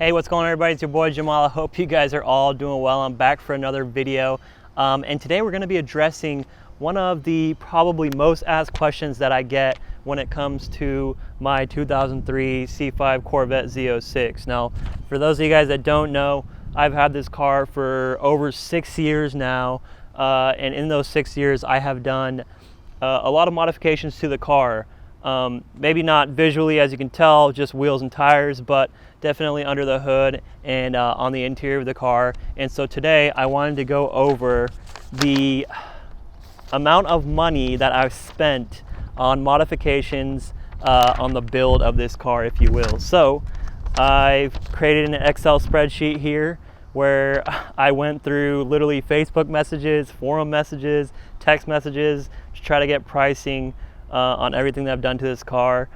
Hey, what's going on, everybody? It's your boy Jamal. I hope you guys are all doing well. I'm back for another video. And today we're going to be addressing one of the probably most asked questions that I get when it comes to my 2003 C5 Corvette Z06. Now, for those of you guys that don't know, I've had this car for over 6 years now. And in those 6 years, I have done a lot of modifications to the car. Maybe not visually, as you can tell, just wheels and tires, but definitely under the hood and on the interior of the car. And so today I wanted to go over the amount of money that I've spent on modifications on the build of this car, if you will. So I've created an Excel spreadsheet here where I went through literally Facebook messages, forum messages, text messages to try to get pricing on everything that I've done to this car.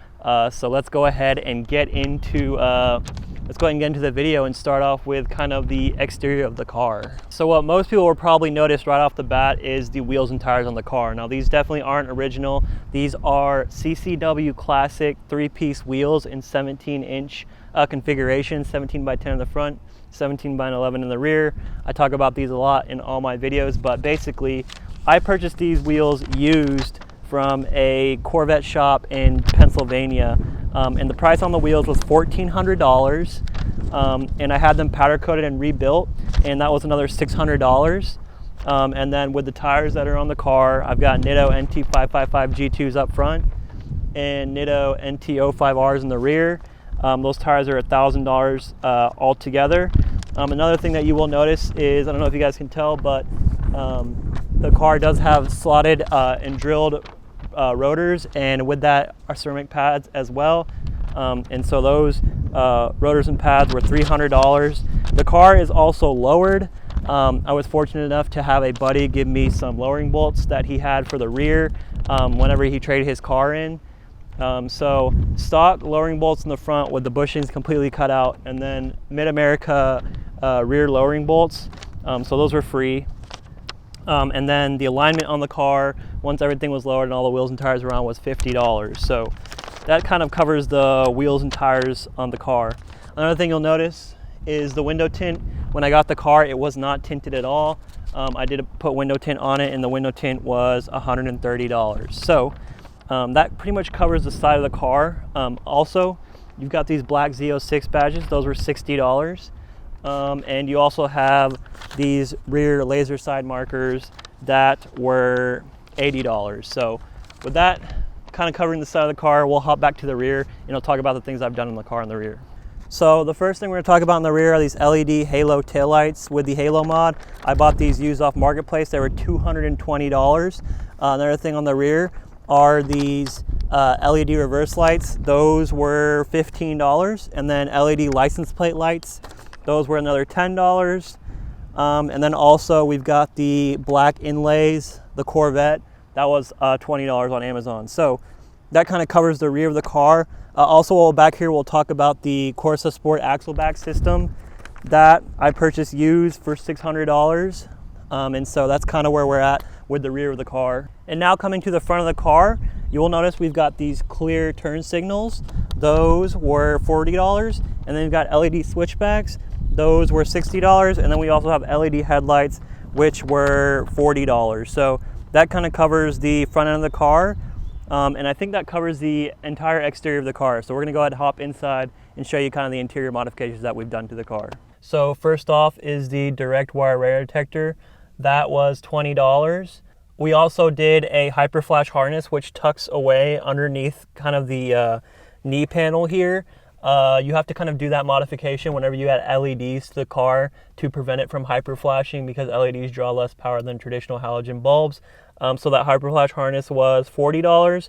So let's go ahead and get into the video and start off with kind of the exterior of the car. So what most people will probably notice right off the bat is the wheels and tires on the car. Now these definitely aren't original. These are CCW Classic 3-piece wheels in 17-inch configuration, 17 by 10 in the front, 17 by 11 in the rear. I talk about these a lot in all my videos, but basically I purchased these wheels used from a Corvette shop in Pennsylvania, and the price on the wheels was $1,400, and I had them powder coated and rebuilt, and that was another $600. And then with the tires that are on the car, I've got Nitto NT555 G2s up front and Nitto NT05Rs in the rear. Those tires are $1,000 altogether. Another thing that you will notice is, I don't know if you guys can tell, but the car does have slotted and drilled rotors, and with that are ceramic pads as well. And so those rotors and pads were $300. The car is also lowered. I was fortunate enough to have a buddy give me some lowering bolts that he had for the rear whenever he traded his car in. So stock lowering bolts in the front with the bushings completely cut out, and then Mid-America rear lowering bolts. So those were free. And then the alignment on the car, once everything was lowered and all the wheels and tires were on, was $50. So that kind of covers the wheels and tires on the car. Another thing you'll notice is the window tint. When I got the car, it was not tinted at all. I did put window tint on it, and the window tint was $130. So that pretty much covers the side of the car. Also, you've got these black Z06 badges. Those were $60. And you also have these rear laser side markers that were $80. So with that kind of covering the side of the car, we'll hop back to the rear and I'll talk about the things I've done in the car in the rear. So the first thing we're going to talk about in the rear are these LED halo taillights with the halo mod. I bought these used off Marketplace. They were $220. Another thing on the rear are these LED reverse lights. Those were $15. And then LED license plate lights. Those were another $10. And then also we've got the black inlays, the Corvette. That was $20 on Amazon. So that kind of covers the rear of the car. Also back here we'll talk about the Corsa Sport axle back system that I purchased used for $600. And so that's kind of where we're at with the rear of the car. And now coming to the front of the car, you will notice we've got these clear turn signals. Those were $40. And then we've got LED switchbacks. Those were $60, and then we also have LED headlights, which were $40. So that kind of covers the front end of the car, and I think that covers the entire exterior of the car. So we're gonna go ahead and hop inside and show you kind of the interior modifications that we've done to the car. So first off is the direct wire radar detector. That was $20. We also did a hyper flash harness, which tucks away underneath kind of the knee panel here. You have to kind of do that modification whenever you add LEDs to the car to prevent it from hyper flashing, because LEDs draw less power than traditional halogen bulbs. So that hyper flash harness was $40.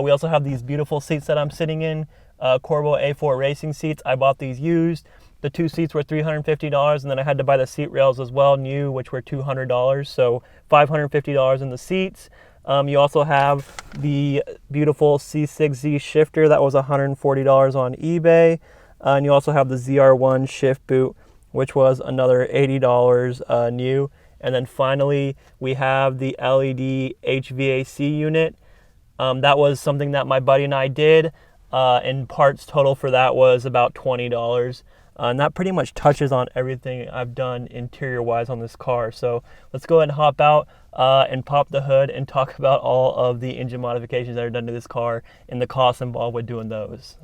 We also have these beautiful seats that I'm sitting in, Corvo A4 racing seats. I bought these used. The 2 seats were $350, and then I had to buy the seat rails as well, new, which were $200. So $550 in the seats. You also have the beautiful C6Z shifter that was $140 on eBay. And you also have the ZR1 shift boot, which was another $80 new. And then finally, we have the LED HVAC unit. That was something that my buddy and I did. And parts total for that was about $20. And that pretty much touches on everything I've done interior wise on this car. So let's go ahead and hop out and pop the hood and talk about all of the engine modifications that are done to this car and the costs involved with doing those.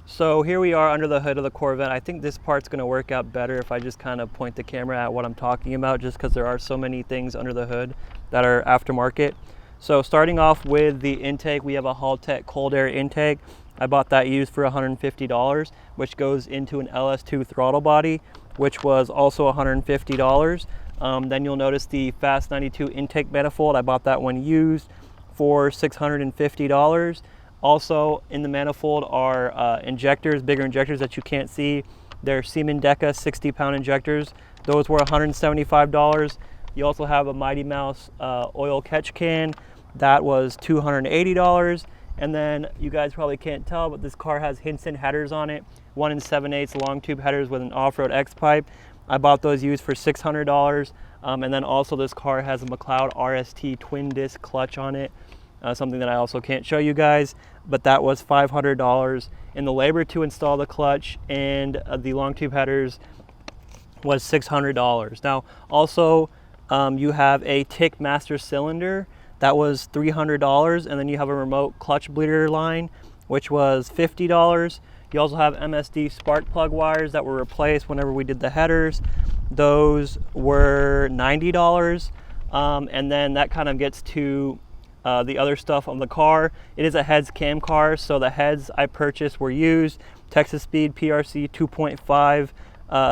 So here we are under the hood of the Corvette. I think this part's going to work out better if I just kind of point the camera at what I'm talking about, just because there are so many things under the hood that are aftermarket. So starting off with the intake, we have a Haltech cold air intake. I bought that used for $150, which goes into an LS2 throttle body, which was also $150. Then you'll notice the Fast 92 intake manifold. I bought that one used for $650. Also in the manifold are injectors, bigger injectors that you can't see. They're Siemens Deca 60-pound injectors. Those were $175. You also have a Mighty Mouse oil catch can. That was $280. And then you guys probably can't tell, but this car has Hinson headers on it, 1 7/8 long tube headers with an off-road X pipe. I bought those used for $600. And then also this car has a McLeod RST twin disc clutch on it, something that I also can't show you guys, but that was $500. And the labor to install the clutch and the long tube headers was $600. Now also you have a TIC master cylinder. That was $300, and then you have a remote clutch bleeder line, which was $50. You also have MSD spark plug wires that were replaced whenever we did the headers. Those were $90. And then that kind of gets to the other stuff on the car. It is a heads cam car, so the heads I purchased were used. Texas Speed PRC 2.5,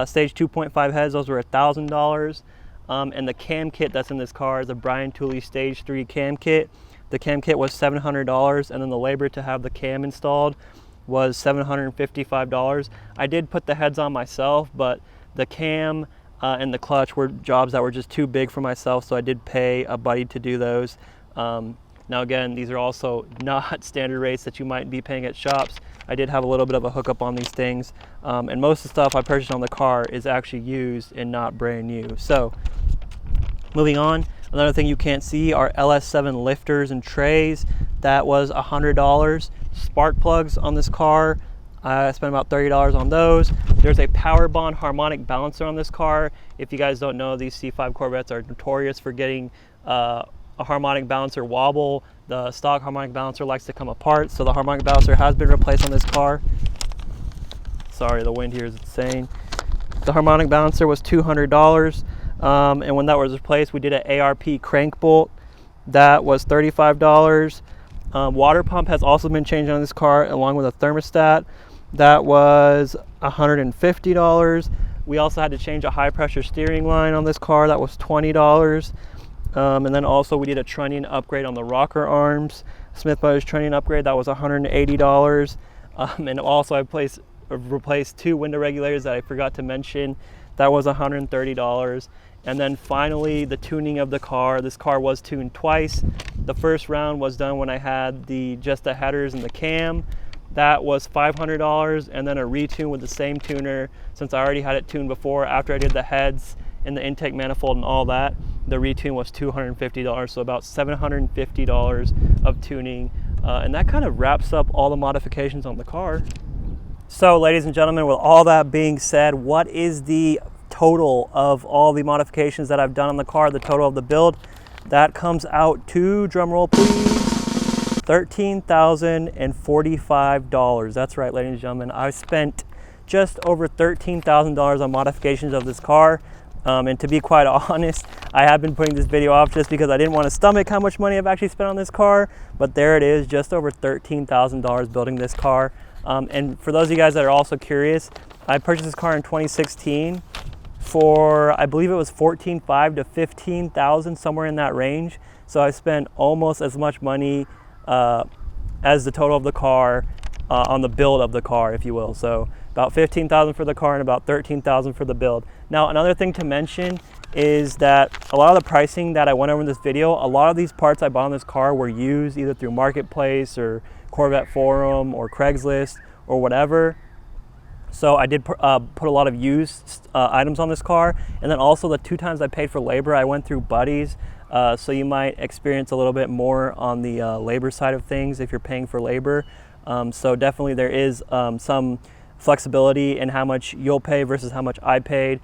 stage 2.5 heads, those were $1,000. And the cam kit that's in this car is a Brian Tooley Stage 3 cam kit. The cam kit was $700, and then the labor to have the cam installed was $755. I did put the heads on myself, but the cam and the clutch were jobs that were just too big for myself, so I did pay a buddy to do those. Now again, these are also not standard rates that you might be paying at shops. I did have a little bit of a hookup on these things, and most of the stuff I purchased on the car is actually used and not brand new. So moving on, another thing you can't see are LS7 lifters and trays. That was $100. Spark plugs on this car, I spent about $30 on those. There's a Power Bond harmonic balancer on this car. If you guys don't know, these C5 Corvettes are notorious for getting a harmonic balancer wobble. The stock harmonic balancer likes to come apart, so the harmonic balancer has been replaced on this car. Sorry, the wind here is insane. The harmonic balancer was $200, and when that was replaced, we did an ARP crank bolt. That was $35. Water pump has also been changed on this car, along with a thermostat. That was $150. We also had to change a high pressure steering line on this car. That was $20. And then also we did a trunnion upgrade on the rocker arms. Smith Brothers trunnion upgrade, that was $180. And also I replaced 2 window regulators that I forgot to mention. That was $130. And then finally the tuning of the car. This car was tuned twice. The first round was done when I had just the headers and the cam. That was $500, and then a retune with the same tuner, since I already had it tuned before. After I did the heads and the intake manifold and all that, the retune was $250, so about $750 of tuning. And that kind of wraps up all the modifications on the car. So ladies and gentlemen, with all that being said, what is the total of all the modifications that I've done on the car, the total of the build? That comes out to, drum roll please, $13,045. That's right, ladies and gentlemen, I spent just over $13,000 on modifications of this car. And to be quite honest, I have been putting this video off just because I didn't want to stomach how much money I've actually spent on this car. But there it is, just over $13,000 building this car. And for those of you guys that are also curious, I purchased this car in 2016 for, I believe it was $14,500 to $15,000, somewhere in that range. So I spent almost as much money as the total of the car on the build of the car, if you will. So about $15,000 for the car and about $13,000 for the build. Now another thing to mention is that a lot of the pricing that I went over in this video, a lot of these parts I bought on this car were used either through Marketplace or Corvette Forum or Craigslist or whatever. So I did put a lot of used items on this car. And then also the 2 times I paid for labor, I went through buddies. So you might experience a little bit more on the labor side of things if you're paying for labor. So definitely there is some flexibility in how much you'll pay versus how much I paid,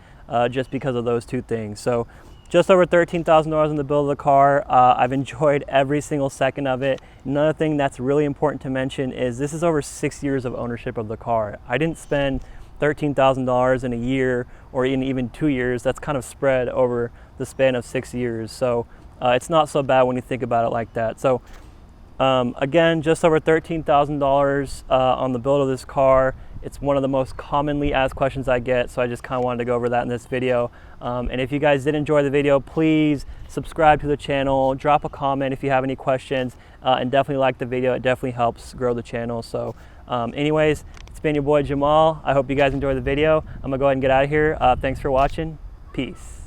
just because of those two things. So just over $13,000 in the build of the car. I've enjoyed every single second of it. Another thing that's really important to mention is this is over 6 years of ownership of the car. I didn't spend $13,000 in a year or in even 2 years. That's kind of spread over the span of 6 years. So it's not so bad when you think about it like that. So again, just over $13,000 on the build of this car. It's one of the most commonly asked questions I get, so I just kind of wanted to go over that in this video. And if you guys did enjoy the video, please subscribe to the channel, drop a comment if you have any questions, and definitely like the video. It definitely helps grow the channel. So anyways, it's been your boy Jamal. I hope you guys enjoyed the video. I'm gonna go ahead and get out of here. Thanks for watching. Peace.